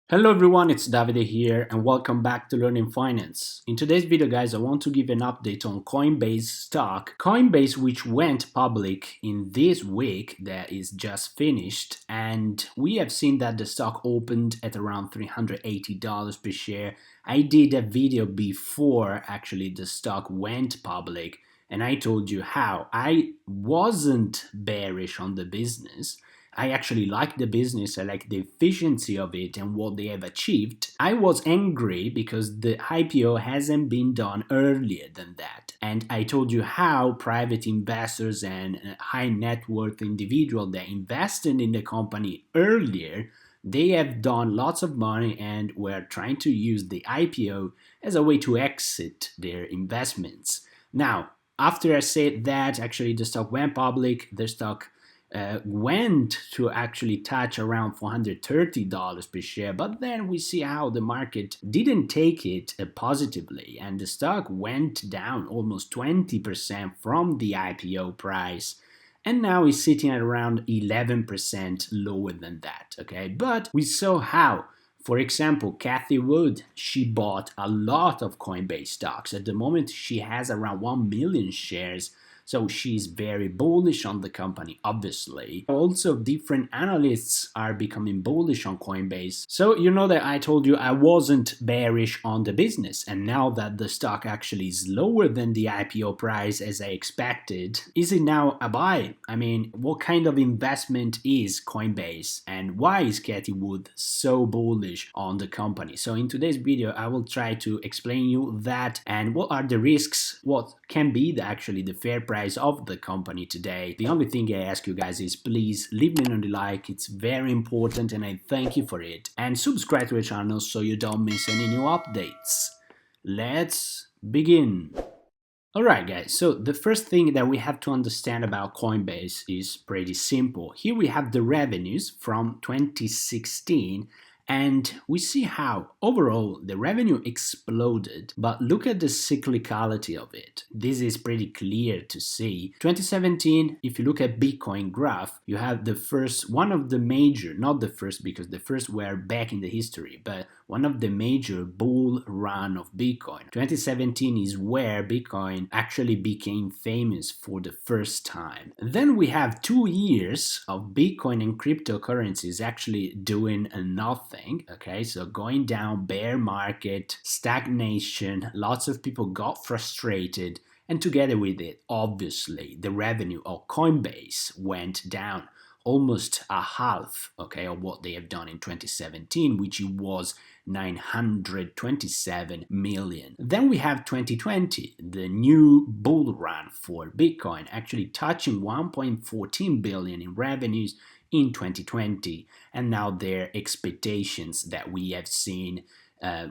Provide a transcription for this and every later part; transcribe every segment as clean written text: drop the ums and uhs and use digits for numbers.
Hello everyone, it's Davide here and welcome back to Learning Finance. In today's video guys, I want to give an update on Coinbase stock. Coinbase, which went public in this week that is just finished, and we have seen that the stock opened at around $380 per share. I did a video before actually the stock went public and I told you how I wasn't bearish on the business. I actually like the business, I like the efficiency of it and what they have achieved. I was angry because the IPO hasn't been done earlier than that. And I told you how private investors and high net worth individuals that invested in the company earlier, they have done lots of money and were trying to use the IPO as a way to exit their investments. Now, after I said that, actually the stock went public, the stock went to actually touch around $430 per share, but then we see how the market didn't take it positively and the stock went down almost 20% from the IPO price and now is sitting at around 11% lower than that, okay? But we saw how, for example, Cathie Wood, she bought a lot of Coinbase stocks. At the moment, she has around 1 million shares. So she's very bullish on the company, obviously. Also, different analysts are becoming bullish on Coinbase. So you know that I told you I wasn't bearish on the business. And now that the stock actually is lower than the IPO price as I expected, is it now a buy? I mean, what kind of investment is Coinbase? And why is Cathie Wood so bullish on the company? So in today's video, I will try to explain you that and what are the risks, what can be actually the fair price of the company today. The only thing I ask you guys is please leave me a like, it's very important and I thank you for it. And subscribe to the channel so you don't miss any new updates. Let's begin. Alright guys, so the first thing that we have to understand about Coinbase is pretty simple. Here we have the revenues from 2016 and we see how overall the revenue exploded, but look at the cyclicality of it. This is pretty clear to see. 2017, if you look at Bitcoin graph, you have the first, one of the major, not the first because the first were back in the history, but one of the major bull run of Bitcoin. 2017 is where Bitcoin actually became famous for the first time. Then we have 2 years of Bitcoin and cryptocurrencies actually doing nothing, okay, so going down, bear market, stagnation, lots of people got frustrated, and together with it, obviously, the revenue of Coinbase went down almost a half, okay, of what they have done in 2017, which was 927 million. Then we have 2020, the new bull run for Bitcoin, actually touching 1.14 billion in revenues in 2020, and now their expectations that we have seen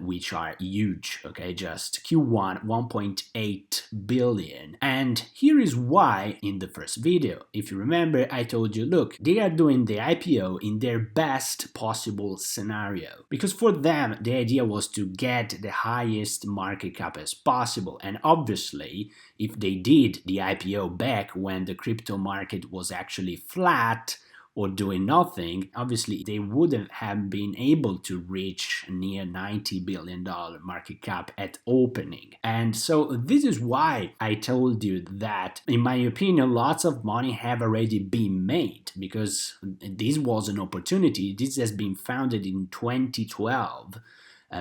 which are huge, okay, just Q1 1.8 billion. And here is why in the first video, if you remember, I told you, look, they are doing the IPO in their best possible scenario, because for them the idea was to get the highest market cap as possible, and obviously if they did the IPO back when the crypto market was actually flat or doing nothing, obviously they wouldn't have been able to reach near $90 billion market cap at opening. And so this is why I told you that, in my opinion, lots of money have already been made, because this was an opportunity. This has been founded in 2012.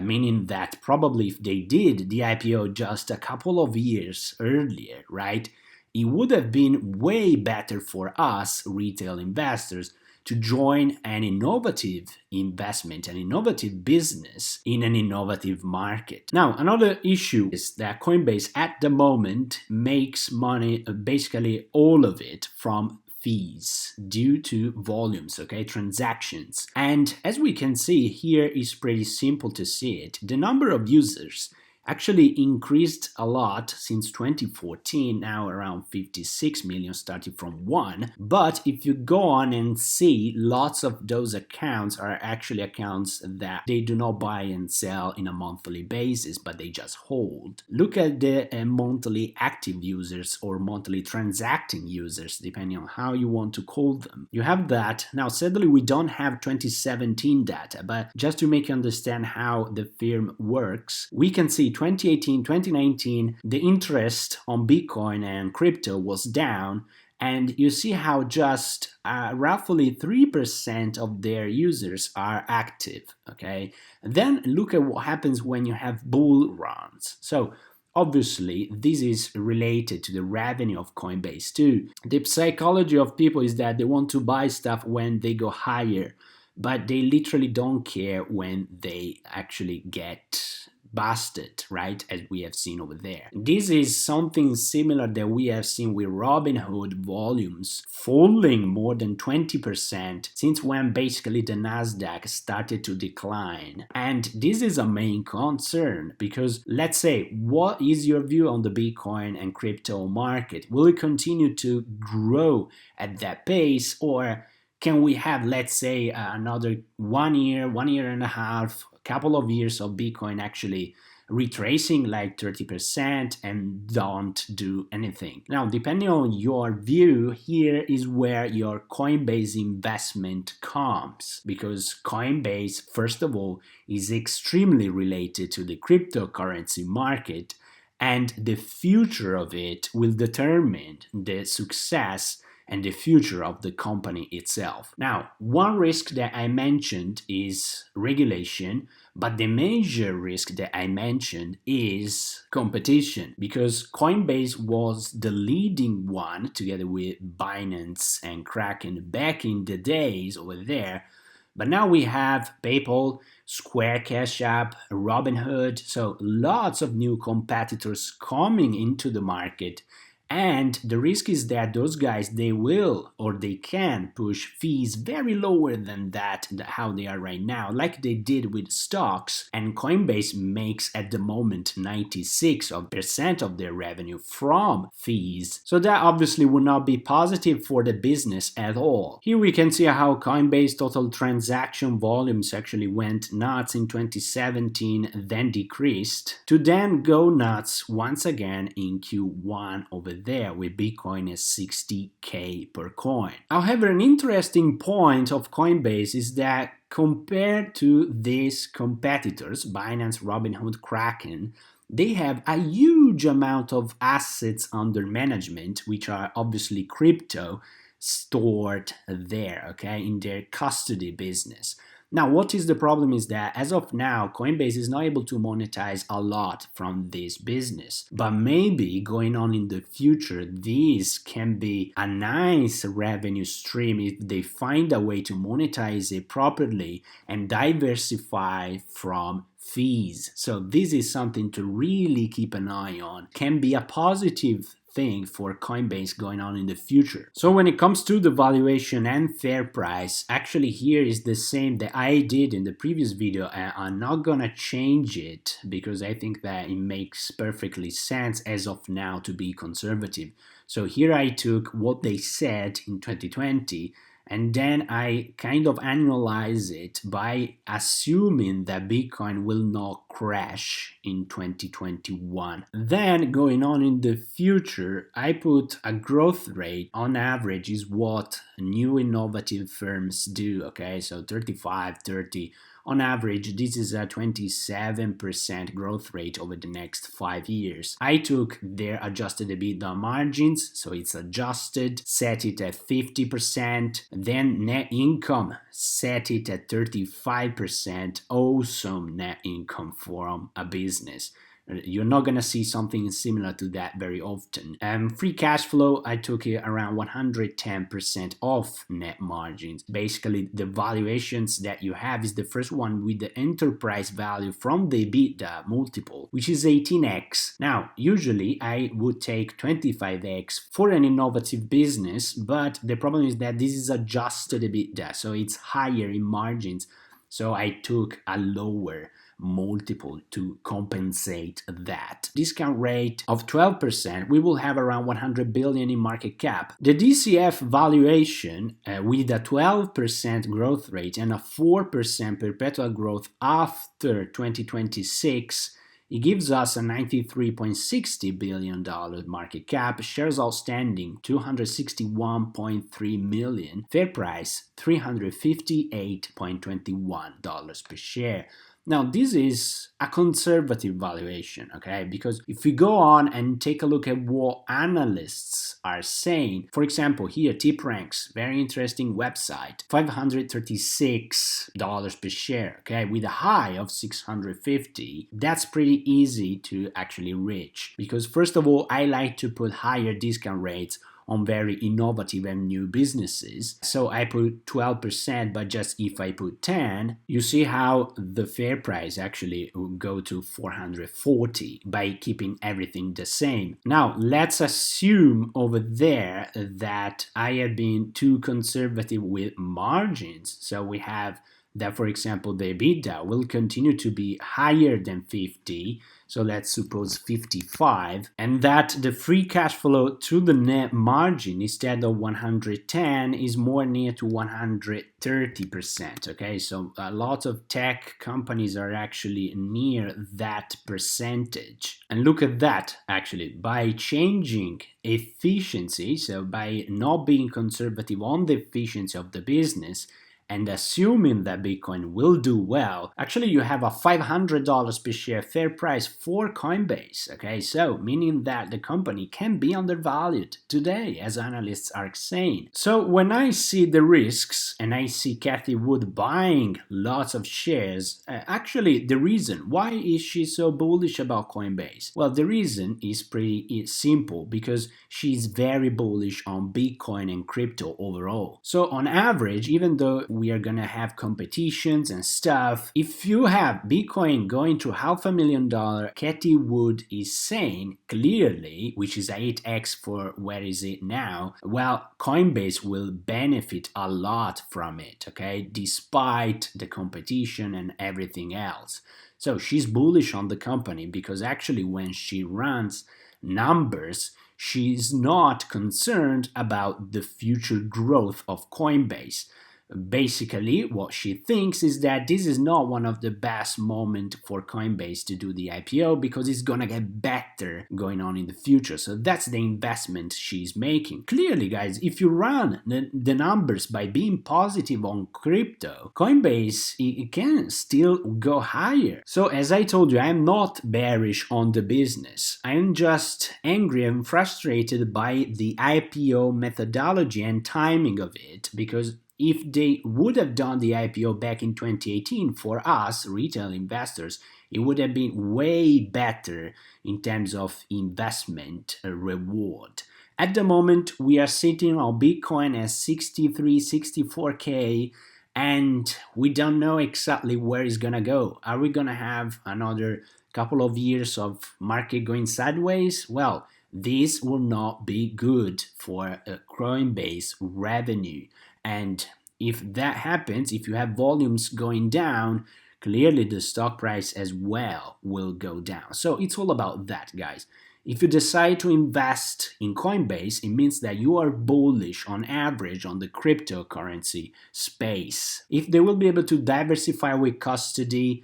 Meaning that probably if they did the IPO just a couple of years earlier, right, it would have been way better for us retail investors to join an innovative investment, an innovative business in an innovative market. Now, another issue is that Coinbase at the moment makes money, basically all of it, from fees due to volumes, okay, transactions. And as we can see here, is pretty simple to see it. The number of users actually increased a lot since 2014, now around 56 million starting from 1. But if you go on and see, lots of those accounts are actually accounts that they do not buy and sell in a monthly basis, but they just hold. Look at the monthly active users or monthly transacting users, depending on how you want to call them. You have that. Now, sadly, we don't have 2017 data, but just to make you understand how the firm works, we can see 2018, 2019, the interest on Bitcoin and crypto was down, and you see how just roughly 3% of their users are active, okay? Then look at what happens when you have bull runs. So obviously, this is related to the revenue of Coinbase too. The psychology of people is that they want to buy stuff when they go higher, but they literally don't care when they actually get busted, right, as we have seen over there. This is something similar that we have seen with Robinhood volumes falling more than 20% since when basically the Nasdaq started to decline. And this is a main concern because, let's say, what is your view on the Bitcoin and crypto market? Will it continue to grow at that pace, or can we have, let's say, another 1 year, 1 year and a half, couple of years of Bitcoin actually retracing like 30% and don't do anything? Now, depending on your view, here is where your Coinbase investment comes, because Coinbase, first of all, is extremely related to the cryptocurrency market, and the future of it will determine the success and the future of the company itself. Now, one risk that I mentioned is regulation, but the major risk that I mentioned is competition, because Coinbase was the leading one together with Binance and Kraken back in the days over there. But now we have PayPal, Square, Cash App, Robinhood, so lots of new competitors coming into the market. And the risk is that those guys, they will or they can push fees very lower than that, how they are right now, like they did with stocks. And Coinbase makes at the moment 96% of their revenue from fees. So that obviously would not be positive for the business at all. Here we can see how Coinbase total transaction volumes actually went nuts in 2017, then decreased, to then go nuts once again in Q1 over there with Bitcoin at 60k per coin. However, an interesting point of Coinbase is that compared to these competitors, Binance, Robinhood, Kraken, they have a huge amount of assets under management, which are obviously crypto, stored there, okay, in their custody business. Now, what is the problem is that as of now, Coinbase is not able to monetize a lot from this business. But maybe going on in the future, this can be a nice revenue stream if they find a way to monetize it properly and diversify from fees. So this is something to really keep an eye on. Can be a positive thing for Coinbase going on in the future. So when it comes to the valuation and fair price, actually here is the same that I did in the previous video, and I'm not gonna change it because I think that it makes perfectly sense as of now to be conservative. So here I took what they said in 2020, and then I kind of annualize it by assuming that Bitcoin will not crash in 2021. Then going on in the future, I put a growth rate on average is what new innovative firms do, okay? So 35, 30. On average, this is a 27% growth rate over the next 5 years. I took their adjusted EBITDA margins, so it's adjusted, set it at 50%, then net income, set it at 35%. Awesome net income from a business. You're not going to see something similar to that very often. Free cash flow, I took it around 110% off net margins. Basically, the valuations that you have is the first one with the enterprise value from the EBITDA multiple, which is 18x. Now, usually I would take 25x for an innovative business, but the problem is that this is adjusted EBITDA, so it's higher in margins. So I took a lower multiple to compensate that. Discount rate of 12%, we will have around 100 billion in market cap. The DCF valuation with a 12% growth rate and a 4% perpetual growth after 2026, it gives us a $93.60 billion market cap, shares outstanding 261.3 million, fair price $358.21 per share. Now, this is a conservative valuation, okay? Because if we go on and take a look at what analysts are saying, for example, here, TipRanks, very interesting website, $536 per share, okay? With a high of 650, that's pretty easy to actually reach. Because first of all, I like to put higher discount rates on very innovative and new businesses. So I put 12%, but just if I put 10, you see how the fair price actually will go to 440 by keeping everything the same. Now, let's assume over there that I have been too conservative with margins. So we have that, for example, the EBITDA will continue to be higher than 50, so let's suppose 55, and that the free cash flow to the net margin instead of 110 is more near to 130%, okay? So a lot of tech companies are actually near that percentage. And look at that, actually, by changing efficiency, so by not being conservative on the efficiency of the business, and assuming that Bitcoin will do well, actually you have a $500 per share fair price for Coinbase, okay? So, meaning that the company can be undervalued today, as analysts are saying. So, when I see the risks and I see Cathie Wood buying lots of shares, actually the reason, why is she so bullish about Coinbase? Well, the reason is pretty simple, because she's very bullish on Bitcoin and crypto overall. So, on average, even though we are gonna have competitions and stuff, if you have Bitcoin going to $500,000, Cathie Wood is saying clearly, which is 8x for where is it now, well, Coinbase will benefit a lot from it, okay, despite the competition and everything else. So she's bullish on the company because actually when she runs numbers, she's not concerned about the future growth of Coinbase. Basically, what she thinks is that this is not one of the best moments for Coinbase to do the IPO because it's gonna get better going on in the future. So that's the investment she's making. Clearly, guys, if you run the numbers by being positive on crypto, Coinbase it can still go higher. So as I told you, I'm not bearish on the business. I'm just angry and frustrated by the IPO methodology and timing of it, because if they would have done the IPO back in 2018 for us, retail investors, it would have been way better in terms of investment reward. At the moment, we are sitting on Bitcoin at 63, 64K, and we don't know exactly where it's gonna go. Are we gonna have another couple of years of market going sideways? Well, this will not be good for Coinbase revenue. And if that happens, if you have volumes going down, clearly the stock price as well will go down. So it's all about that, guys. If you decide to invest in Coinbase, it means that you are bullish on average on the cryptocurrency space. If they will be able to diversify with custody,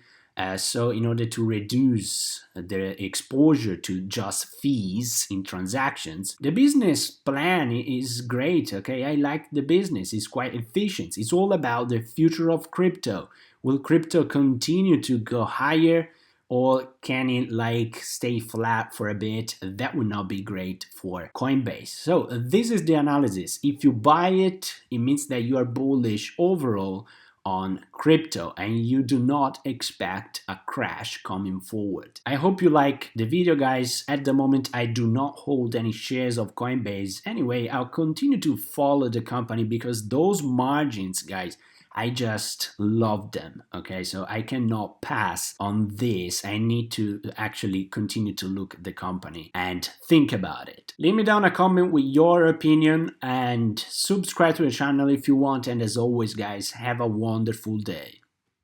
so in order to reduce the exposure to just fees in transactions, the business plan is great, okay? I like the business, it's quite efficient. It's all about the future of crypto. Will crypto continue to go higher, or can it stay flat for a bit? That would not be great for Coinbase. So this is the analysis. If you buy it, it means that you are bullish overall on crypto and you do not expect a crash coming forward. I hope you like the video, guys. At the moment, I do not hold any shares of Coinbase. Anyway, I'll continue to follow the company because those margins, guys, I just love them, okay? So I cannot pass on this. I need to actually continue to look at the company and think about it. Leave me down a comment with your opinion and subscribe to the channel if you want. And as always, guys, have a wonderful day.